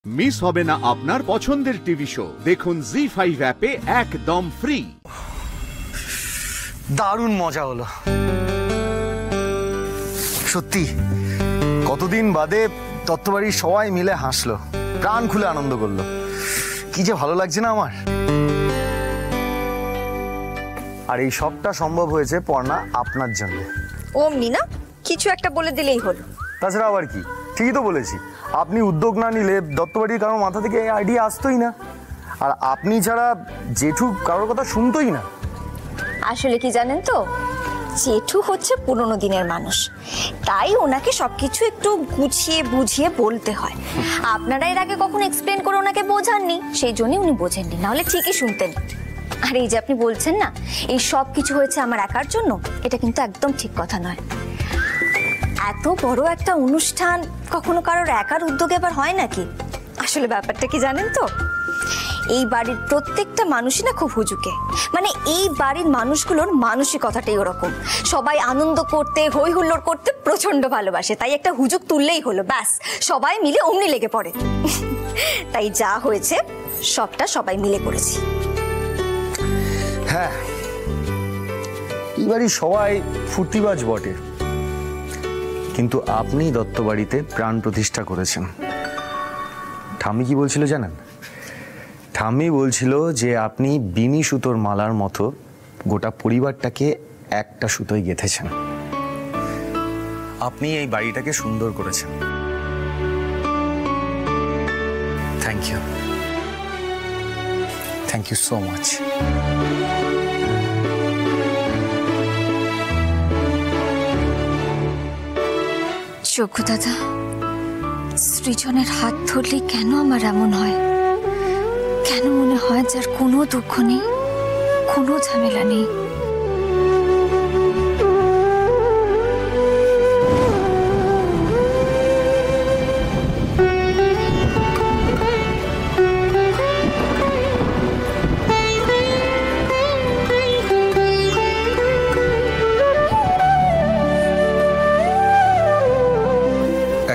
Miss হবে না আপনার পছন্দের টিভি শো। দেখুন জি5 অ্যাপে একদম ফ্রি। দারুণ মজা হলো সত্যি। কতদিন বাদে দত্তবাড়ির সবাই মিলে হাসলো, প্রাণ খুলে আনন্দ করলো। কি যে ভালো লাগছে না আমার। আর এই সবটা সম্ভব হয়েছে পর্ণা আপনার জন্য। অমনি না কিছু একটা বলে দিলেই হলো। তাছাড়া আবার কি, ঠিকই তো বলেছি। আপনি উদ্যোগ না নিলে দত্তবাড়ির কারোর মাথা থেকে এই আইডিয়া আসতোই না। আর আপনি ছাড়া জেঠু কারোর কথা শুনতোই না। আসলে কি জানেন তো, জেঠু হচ্ছে পুরনো দিনের মানুষ, তাই ওনাকে সবকিছু একটু গুছিয়ে বুঝিয়ে বলতে হয়। আপনারা এর আগে কখনো এক্সপ্লেন করে ওনাকে বোঝাননি, সেই জন্যই উনি বোঝেননি, নাহলে ঠিকই শুনতেন। আর এই যে আপনি বলছেন না এই সব কিছু হয়েছে আমার একার জন্য, এটা কিন্তু একদম ঠিক কথা নয়। এত বড় একটা অনুষ্ঠান কখনো কারোর একার উদ্যোগে আবার হয় নাকি? আসলে ব্যাপারটা কি জানেন তো, এই বাড়ির প্রত্যেকটা মানুষই না খুব হুজুকে। মানে এই বাড়ির মানুষগুলোর মানসিকতাটাই ওরকম, সবাই আনন্দ করতে হই হুল্লোড় করতে প্রচন্ড ভালোবাসে। তাই একটা হুজুক তুললেই হলো, ব্যাস সবাই মিলে অমনি লেগে পড়ে। তাই যা হয়েছে সবটা সবাই মিলে করেছি। হ্যাঁ, এবারই সবাই ফুর্তিবাজ বটে, কিন্তু আপনি দত্তবাড়িতে প্রাণ প্রতিষ্ঠা করেছেন। ঠাম্মি কি বলছিল জানেন? ঠাম্মি বলছিল যে আপনি বিনি সুতোর মালার মতো গোটা পরিবারটাকে একটা সুতোয় গেঁথেছেন। আপনি এই বাড়িটাকে সুন্দর করেছেন। Thank you, thank you so much. যোগ্য দাদা, সৃজনের হাত ধরলে কেন আমার এমন হয়? কেন মনে হয় যার কোনো দুঃখ নেই, কোনো ঝামেলা নেই?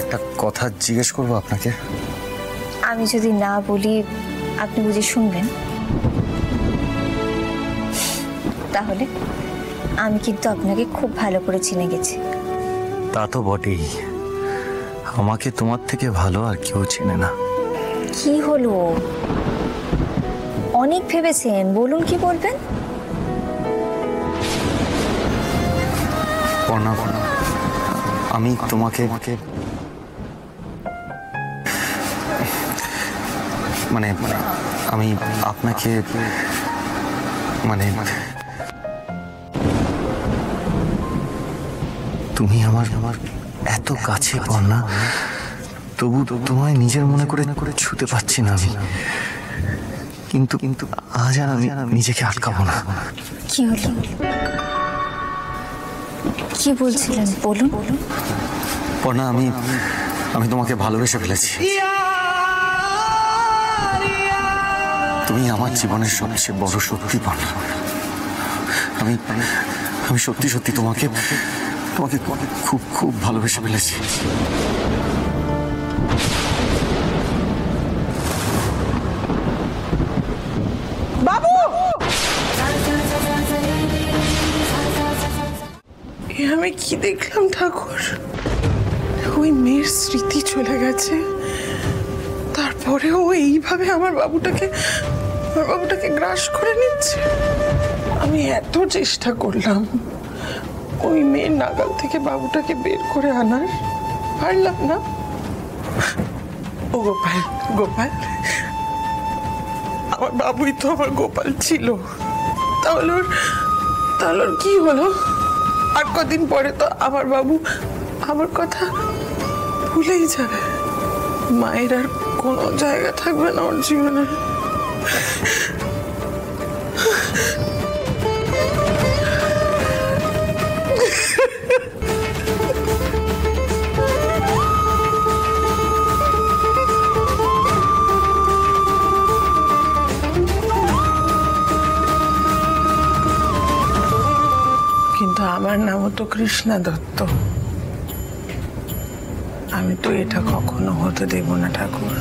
একটা কথা জিজ্ঞেস করবো আপনাকে? আমি যদি না বলি আপনি বুঝে শুনবেন? তাহলে আমি কিন্তু আপনাকে খুব ভালো করে চিনে গেছি। তা তো বটেই, আমাকে তোমার থেকে ভালো আর কেউ চেনে না। কি হলো, অনেক ভেবেছেন, বলুন কি বলবেন? পর্ণা, আমি তোমাকে মানে আমি আপনাকে মানে তুমি আমার এত কাছে পর্ণা, তবু তোমায় নিজের মনে করে ছুতে পারছি না আমি। কিন্তু আজ আর আমি নিজেকে আটকাবো না। কি হলো, কি বলছিলেন বলুন? পর্ণা, আমি তোমাকে ভালোবেসে ফেলেছি। তুমি আমার জীবনের সবচেয়ে বড় শক্তি পর্ণা। আমি সত্যি সত্যি তোমাকে খুব খুব ভালোবেসে ফেলেছি। বাবু, আমি কি দেখলাম ঠাকুর? ওই মেয়ের স্মৃতি চলে গেছে, তারপরেও এইভাবে আমার বাবুটাকে গ্রাস করে নিচ্ছে। আমি এত চেষ্টা করলাম ওই মেয়ের নাগাল থেকে বাবুটাকে বের করে আনার, পারলাম না। ও গোপাল, গোপাল, আমার বাবুই তো আমার গোপাল ছিল। তাহলে ওর কি হলো? আর কদিন পরে তো আমার বাবু আমার কথা ভুলেই যাবে। মায়ের আর কোনো জায়গা থাকবে না ওর জীবনে। কিন্তু আমার নামও তো কৃষ্ণা দত্ত। আমি তো এটা কখনো হতে দেব না ঠাকুর।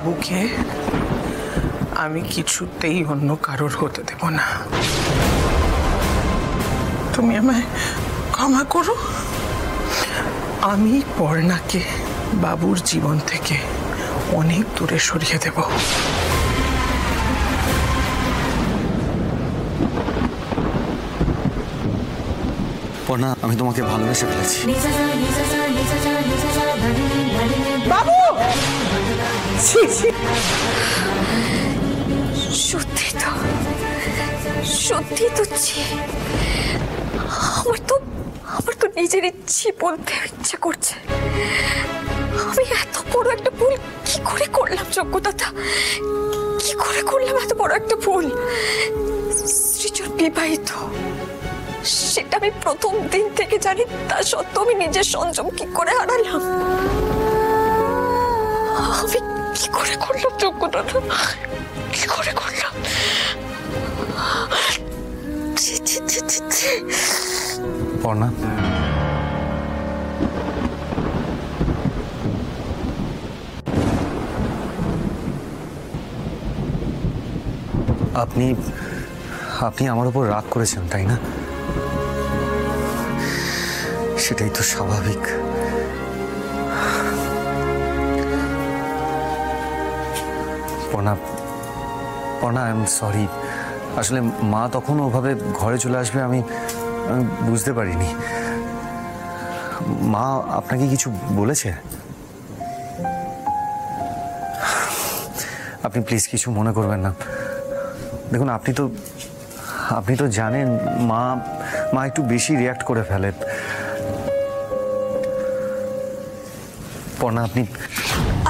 বাবুকে আমি কিছুতেই অন্য কারোর হতে দেব না। তুমি আমায় ক্ষমা করো। আমি পর্ণাকে বাবুর জীবন থেকে অনেক দূরে সরিয়ে দেব। পর্ণা, আমি তোমাকে ভালোবেসে ফেলেছি। বাবু! সত্যি তো আমার তো নিজের ইচ্ছে বলতে ইচ্ছা করছে। আমি এত বড় একটা ভুল কি করে করলাম যোগ্যতা? কি করে করলাম এত বড় একটা ভুল? সৃজন বিবাহিত, সেটা আমি প্রথম দিন থেকে জানি, তা সত্ত্বেও আমি নিজের সংযম কি করে হারালাম? আমি কি করে করলাম যোগ্যতা? কি করে করলাম? পর্ণা, আপনি আমার উপর রাগ করেছেন, তাই না? সেটাই তো স্বাভাবিক। Parna, I am sorry. আসলে মা তখন ওভাবে ঘরে চলে আসবে আমি বুঝতে পারিনি। মা আপনাকে কিছু বলেছে? আপনি প্লিজ কিছু মনে করবেন না। দেখুন, আপনি তো জানেন মা একটু বেশি রিয়াক্ট করে ফেলে। পর্ণা,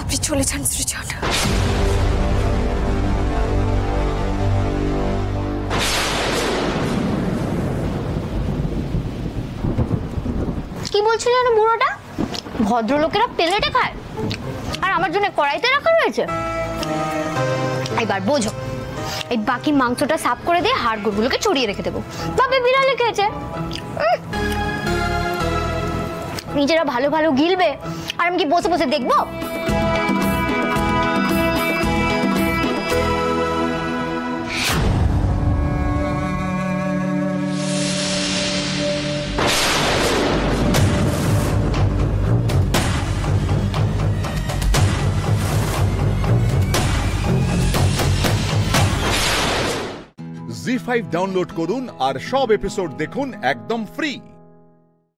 আপনি চলে যান সৃজন। কি বলছিল না বুড়োটা? ভদ্রলোকেরা প্লেটে খায় আর আমার জন্য কড়াইতে রাখা রয়েছে। এবার বোঝো, এই বাকি মাংসটা সাফ করে দিয়ে হাড়গুলোকে চড়িয়ে রেখে দেবো। তবে বিড়ালে খেয়েছে, নিজেরা ভালো ভালো গিলবে আর আমি কি বসে বসে দেখবো? জি5 ডাউনলোড করুন আর সব এপিসোড দেখুন একদম ফ্রি।